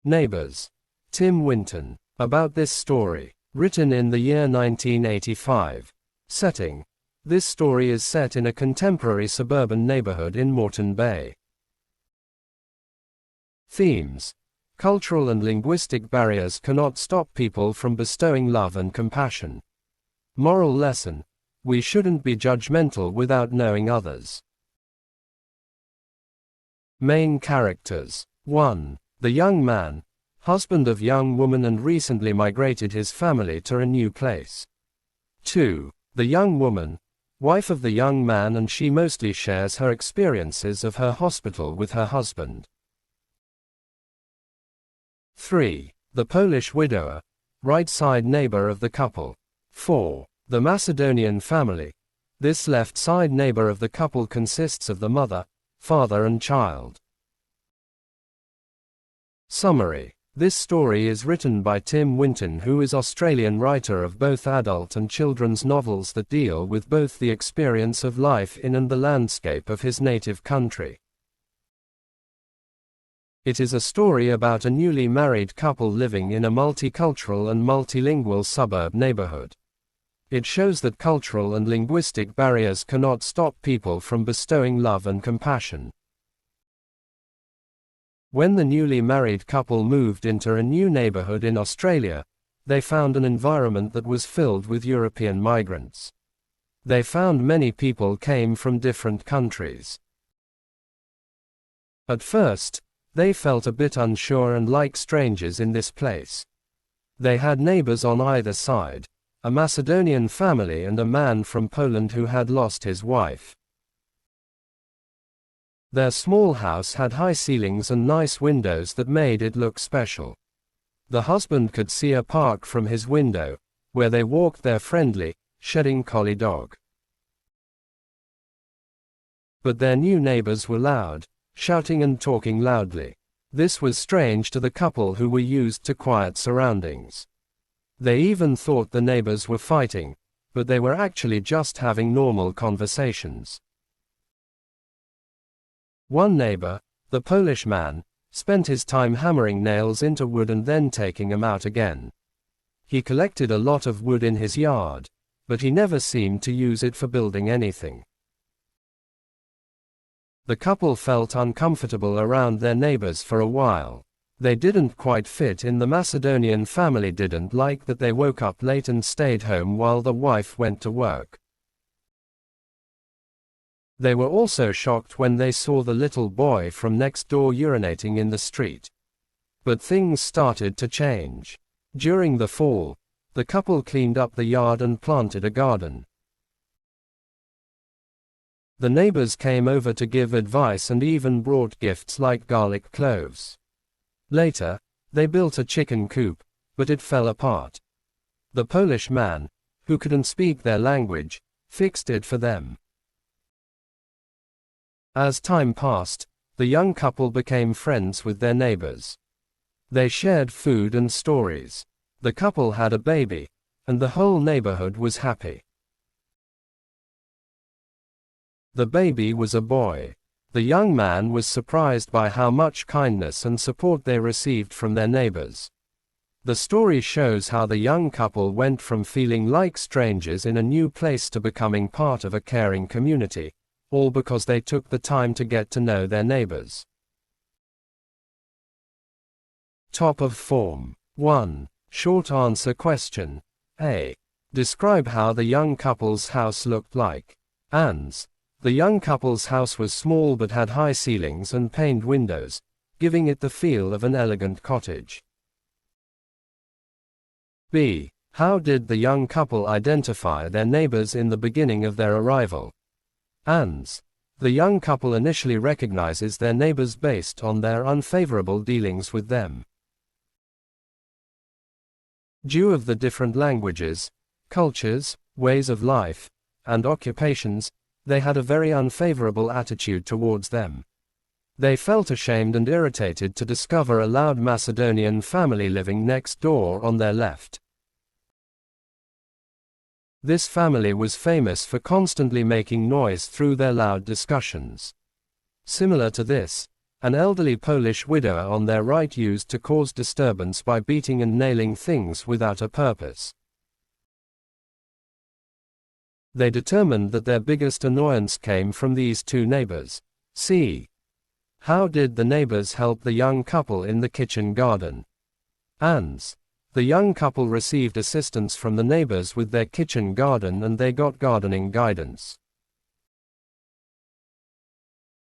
Neighbours. Tim Winton. About this story. Written in the year 1985. Setting. This story is set in a contemporary suburban neighborhood in Moreton Bay. Themes. Cultural and linguistic barriers cannot stop people from bestowing love and compassion. Moral lesson. We shouldn't be judgmental without knowing others. Main characters. 1. The young man, husband of young woman and recently migrated his family to a new place. 2. The young woman, wife of the young man, and she mostly shares her experiences of her hospital with her husband. 3. The Polish widower, right-side neighbor of the couple. 4. The Macedonian family. This left-side neighbor of the couple consists of the mother, father and child. Summary. This story is written by Tim Winton, who is Australian writer of both adult and children's novels that deal with both the experience of life in and the landscape of his native country. It is a story about a newly married couple living in a multicultural and multilingual suburb neighborhood. It shows that cultural and linguistic barriers cannot stop people from bestowing love and compassion. When the newly married couple moved into a new neighborhood in Australia, they found an environment that was filled with European migrants. They found many people came from different countries. At first, they felt a bit unsure and like strangers in this place. They had neighbors on either side, a Macedonian family and a man from Poland who had lost his wife. Their small house had high ceilings and nice windows that made it look special. The husband could see a park from his window, where they walked their friendly, shedding collie dog. But their new neighbors were loud, shouting and talking loudly. This was strange to the couple who were used to quiet surroundings. They even thought the neighbors were fighting, but they were actually just having normal conversations. One neighbor, the Polish man, spent his time hammering nails into wood and then taking them out again. He collected a lot of wood in his yard, but he never seemed to use it for building anything. The couple felt uncomfortable around their neighbors for a while. They didn't quite fit in. The Macedonian family didn't like that they woke up late and stayed home while the wife went to work. They were also shocked when they saw the little boy from next door urinating in the street. But things started to change. During the fall, the couple cleaned up the yard and planted a garden. The neighbors came over to give advice and even brought gifts like garlic cloves. Later, they built a chicken coop, but it fell apart. The Polish man, who couldn't speak their language, fixed it for them. As time passed, the young couple became friends with their neighbors. They shared food and stories. The couple had a baby, and the whole neighborhood was happy. The baby was a boy. The young man was surprised by how much kindness and support they received from their neighbors. The story shows how the young couple went from feeling like strangers in a new place to becoming part of a caring community, all because they took the time to get to know their neighbors. Top of form. 1. Short answer question. A. Describe how the young couple's house looked like. Ans. The young couple's house was small but had high ceilings and paned windows, giving it the feel of an elegant cottage. B. How did the young couple identify their neighbors in the beginning of their arrival? Ans. The young couple initially recognizes their neighbors based on their unfavorable dealings with them. Due of the different languages, cultures, ways of life, and occupations, they had a very unfavorable attitude towards them. They felt ashamed and irritated to discover a loud Macedonian family living next door on their left. This family was famous for constantly making noise through their loud discussions. Similar to this, An elderly Polish widower on their right used to cause disturbance by beating and nailing things without a purpose. They determined that their biggest annoyance came from these two neighbors. C. How did the neighbors help the young couple in the kitchen garden? Ans. The young couple received assistance from the neighbors with their kitchen garden and they got gardening guidance.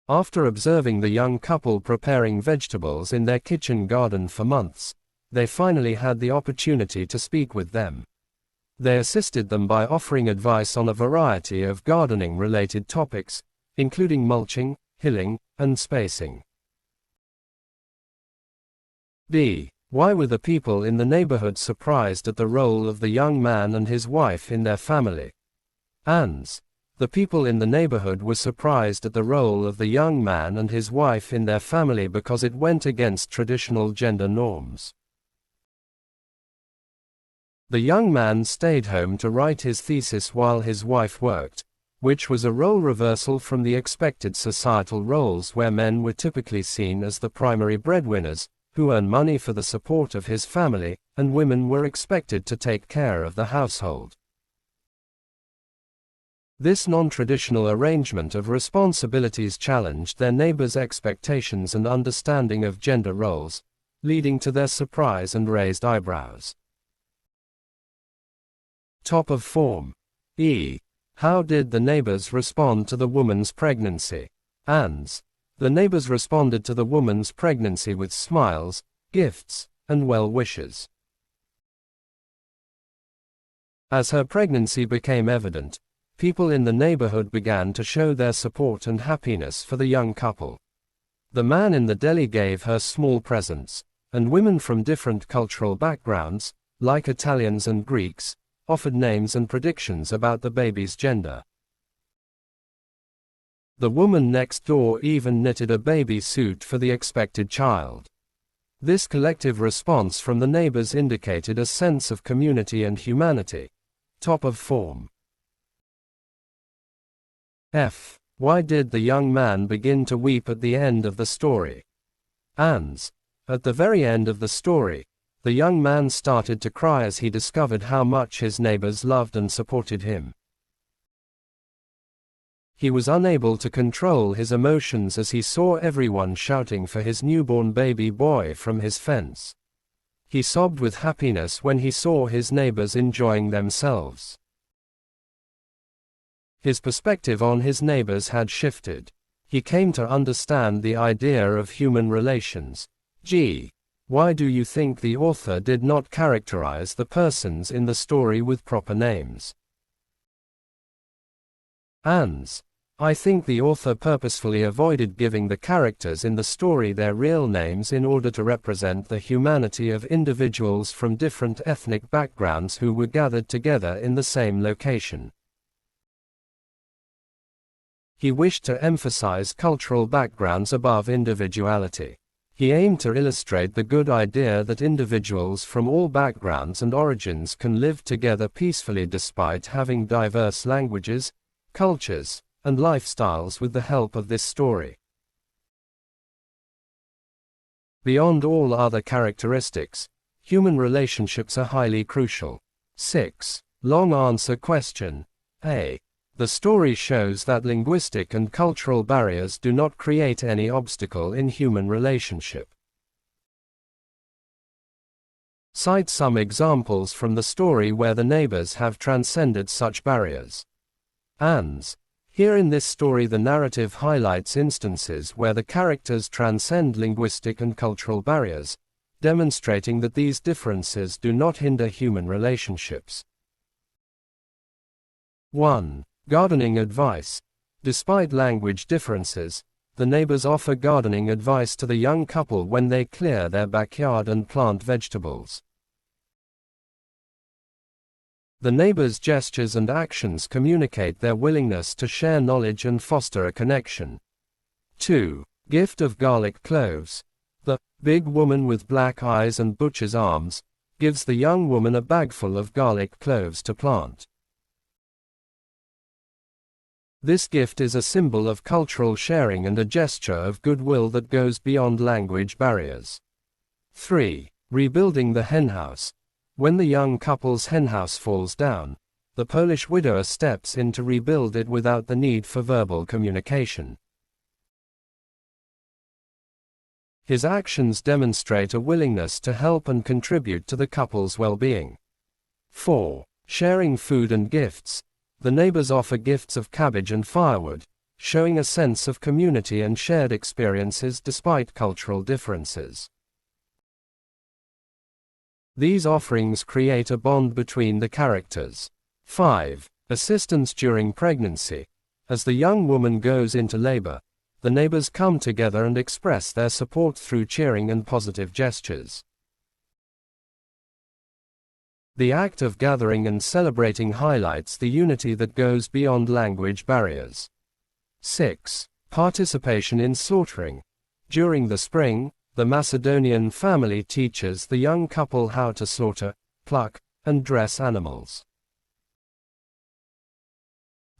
After observing the young couple preparing vegetables in their kitchen garden for months, they finally had the opportunity to speak with them. They assisted them by offering advice on a variety of gardening-related topics, including mulching, hilling, and spacing. D. Why were the people in the neighborhood surprised at the role of the young man and his wife in their family? Ans. The people in the neighborhood were surprised at the role of the young man and his wife in their family because it went against traditional gender norms. The young man stayed home to write his thesis while his wife worked, which was a role reversal from the expected societal roles where men were typically seen as the primary breadwinners, who earn money for the support of his family, and women were expected to take care of the household. This non-traditional arrangement of responsibilities challenged their neighbors' expectations and understanding of gender roles, leading to their surprise and raised eyebrows. Top of form. E. How did the neighbors respond to the woman's pregnancy? Ans. The neighbors responded to the woman's pregnancy with smiles, gifts, and well wishes. As her pregnancy became evident, people in the neighborhood began to show their support and happiness for the young couple. The man in the deli gave her small presents, and women from different cultural backgrounds, like Italians and Greeks, offered names and predictions about the baby's gender. The woman next door even knitted a baby suit for the expected child. This collective response from the neighbors indicated a sense of community and humanity. Top of form. F. Why did the young man begin to weep at the end of the story? Ans. At the very end of the story, the young man started to cry as he discovered how much his neighbors loved and supported him. He was unable to control his emotions as he saw everyone shouting for his newborn baby boy from his fence. He sobbed with happiness when he saw his neighbors enjoying themselves. His perspective on his neighbors had shifted. He came to understand the idea of human relations. G. Why do you think the author did not characterize the persons in the story with proper names? Ans. I think the author purposefully avoided giving the characters in the story their real names in order to represent the humanity of individuals from different ethnic backgrounds who were gathered together in the same location. He wished to emphasize cultural backgrounds above individuality. He aimed to illustrate the good idea that individuals from all backgrounds and origins can live together peacefully despite having diverse languages, cultures, and lifestyles with the help of this story. Beyond all other characteristics, human relationships are highly crucial. 6. Long answer question. A. The story shows that linguistic and cultural barriers do not create any obstacle in human relationship. Cite some examples from the story where the neighbors have transcended such barriers. Ans. Here in this story the narrative highlights instances where the characters transcend linguistic and cultural barriers, demonstrating that these differences do not hinder human relationships. 1. Gardening advice. Despite language differences, the neighbors offer gardening advice to the young couple when they clear their backyard and plant vegetables. The neighbors' gestures and actions communicate their willingness to share knowledge and foster a connection. 2. Gift of garlic cloves. The big woman with black eyes and butcher's arms gives the young woman a bagful of garlic cloves to plant. This gift is a symbol of cultural sharing and a gesture of goodwill that goes beyond language barriers. 3. Rebuilding the henhouse. When the young couple's henhouse falls down, the Polish widower steps in to rebuild it without the need for verbal communication. His actions demonstrate a willingness to help and contribute to the couple's well-being. 4. Sharing food and gifts. The neighbors offer gifts of cabbage and firewood, showing a sense of community and shared experiences despite cultural differences. These offerings create a bond between the characters. 5. Assistance during pregnancy. As the young woman goes into labor, the neighbors come together and express their support through cheering and positive gestures. The act of gathering and celebrating highlights the unity that goes beyond language barriers. 6. Participation in slaughtering. During the spring, the Macedonian family teaches the young couple how to slaughter, pluck, and dress animals.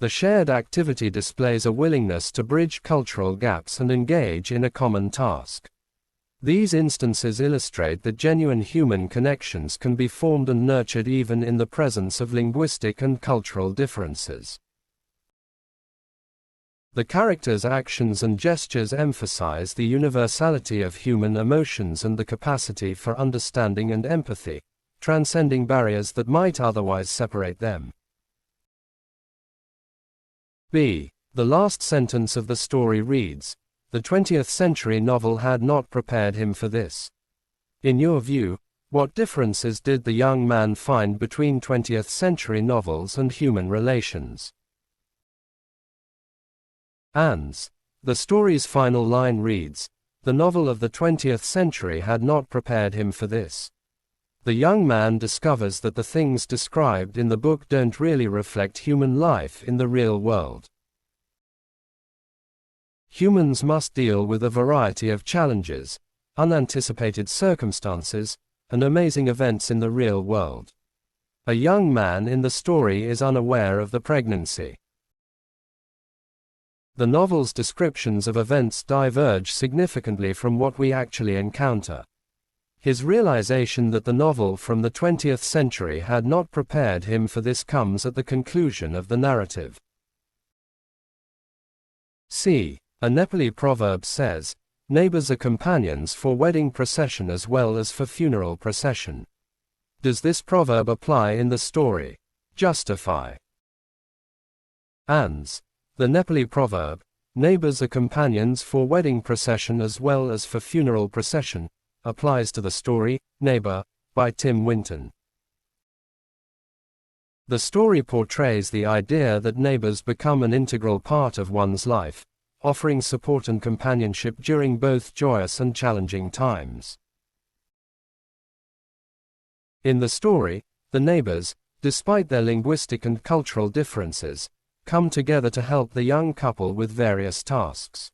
The shared activity displays a willingness to bridge cultural gaps and engage in a common task. These instances illustrate that genuine human connections can be formed and nurtured even in the presence of linguistic and cultural differences. The characters' actions and gestures emphasize the universality of human emotions and the capacity for understanding and empathy, transcending barriers that might otherwise separate them. B. The last sentence of the story reads, "The 20th century novel had not prepared him for this." In your view, what differences did the young man find between 20th century novels and human relations? Ans. The story's final line reads, "The novel of the 20th century had not prepared him for this." The young man discovers that the things described in the book don't really reflect human life in the real world. Humans must deal with a variety of challenges, unanticipated circumstances, and amazing events in the real world. A young man in the story is unaware of the pregnancy. The novel's descriptions of events diverge significantly from what we actually encounter. His realization that the novel from the 20th century had not prepared him for this comes at the conclusion of the narrative. C. A Nepali proverb says, "Neighbors are companions for wedding procession as well as for funeral procession." Does this proverb apply in the story? Justify. Ans. The Nepali proverb, "Neighbors are companions for wedding procession as well as for funeral procession," applies to the story, Neighbor, by Tim Winton. The story portrays the idea that neighbors become an integral part of one's life, offering support and companionship during both joyous and challenging times. In the story, the neighbors, despite their linguistic and cultural differences, come together to help the young couple with various tasks.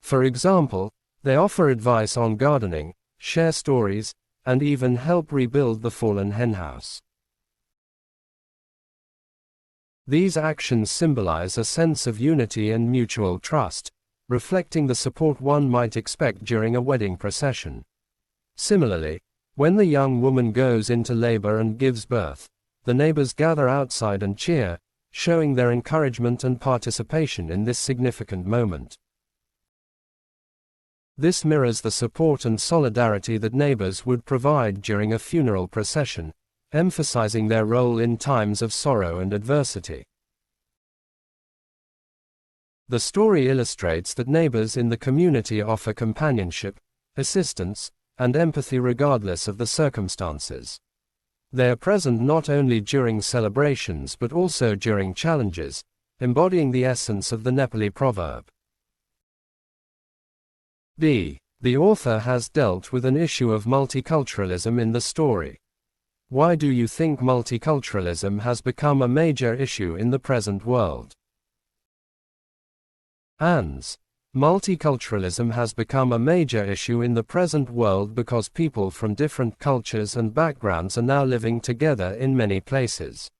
For example, they offer advice on gardening, share stories, and even help rebuild the fallen henhouse. These actions symbolize a sense of unity and mutual trust, reflecting the support one might expect during a wedding procession. Similarly, when the young woman goes into labor and gives birth, the neighbors gather outside and cheer, showing their encouragement and participation in this significant moment. This mirrors the support and solidarity that neighbors would provide during a funeral procession, emphasizing their role in times of sorrow and adversity. The story illustrates that neighbors in the community offer companionship, assistance, and empathy regardless of the circumstances. They are present not only during celebrations but also during challenges, embodying the essence of the Nepali proverb. D. The author has dealt with an issue of multiculturalism in the story. Why do you think multiculturalism has become a major issue in the present world? Ans. Multiculturalism has become a major issue in the present world because people from different cultures and backgrounds are now living together in many places.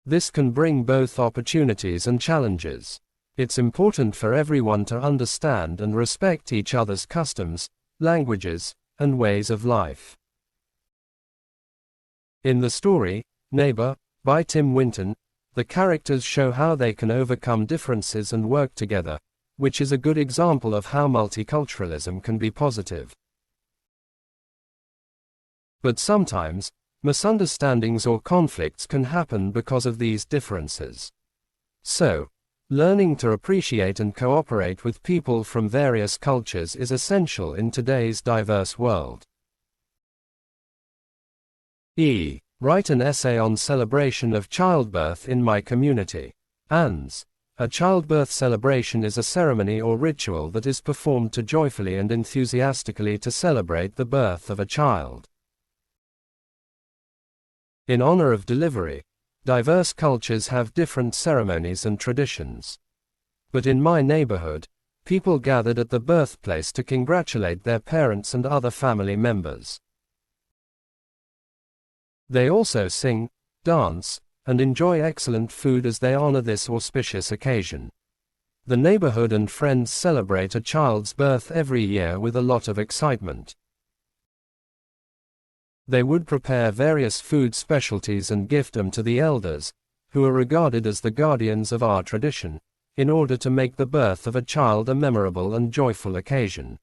This can bring both opportunities and challenges. It's important for everyone to understand and respect each other's customs, languages, and ways of life. In the story, Neighbor, by Tim Winton, the characters show how they can overcome differences and work together, which is a good example of how multiculturalism can be positive. But sometimes, misunderstandings or conflicts can happen because of these differences. So, learning to appreciate and cooperate with people from various cultures is essential in today's diverse world. Write an essay on celebration of childbirth in my community. ANS. A childbirth celebration is a ceremony or ritual that is performed to joyfully and enthusiastically to celebrate the birth of a child. In honor of delivery, diverse cultures have different ceremonies and traditions. But in my neighborhood, people gathered at the birthplace to congratulate their parents and other family members. They also sing, dance, and enjoy excellent food as they honor this auspicious occasion. The neighborhood and friends celebrate a child's birth every year with a lot of excitement. They would prepare various food specialties and gift them to the elders, who are regarded as the guardians of our tradition, in order to make the birth of a child a memorable and joyful occasion.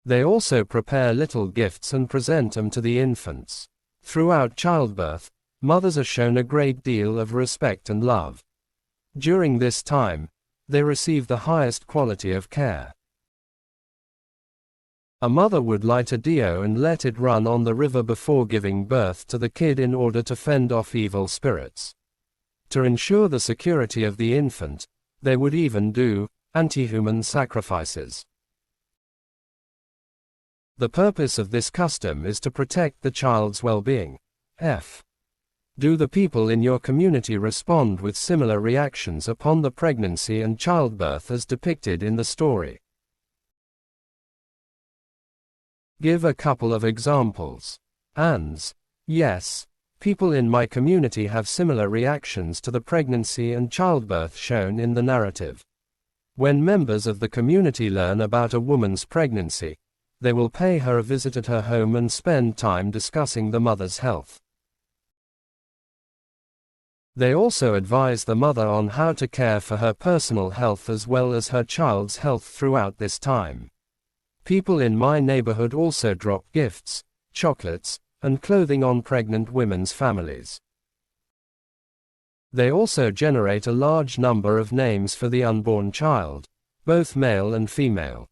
They also prepare little gifts and present them to the infants. Throughout childbirth, mothers are shown a great deal of respect and love. During this time, they receive the highest quality of care. A mother would light a dio and let it run on the river before giving birth to the kid in order to fend off evil spirits. To ensure the security of the infant, they would even do anti-human sacrifices. The purpose of this custom is to protect the child's well-being. Do the people in your community respond with similar reactions upon the pregnancy and childbirth as depicted in the story? Give a couple of examples. ANS. Yes, people in my community have similar reactions to the pregnancy and childbirth shown in the narrative. When members of the community learn about a woman's pregnancy, they will pay her a visit at her home and spend time discussing the mother's health. They also advise the mother on how to care for her personal health as well as her child's health throughout this time. People in my neighborhood also drop gifts, chocolates, and clothing on pregnant women's families. They also generate a large number of names for the unborn child, both male and female.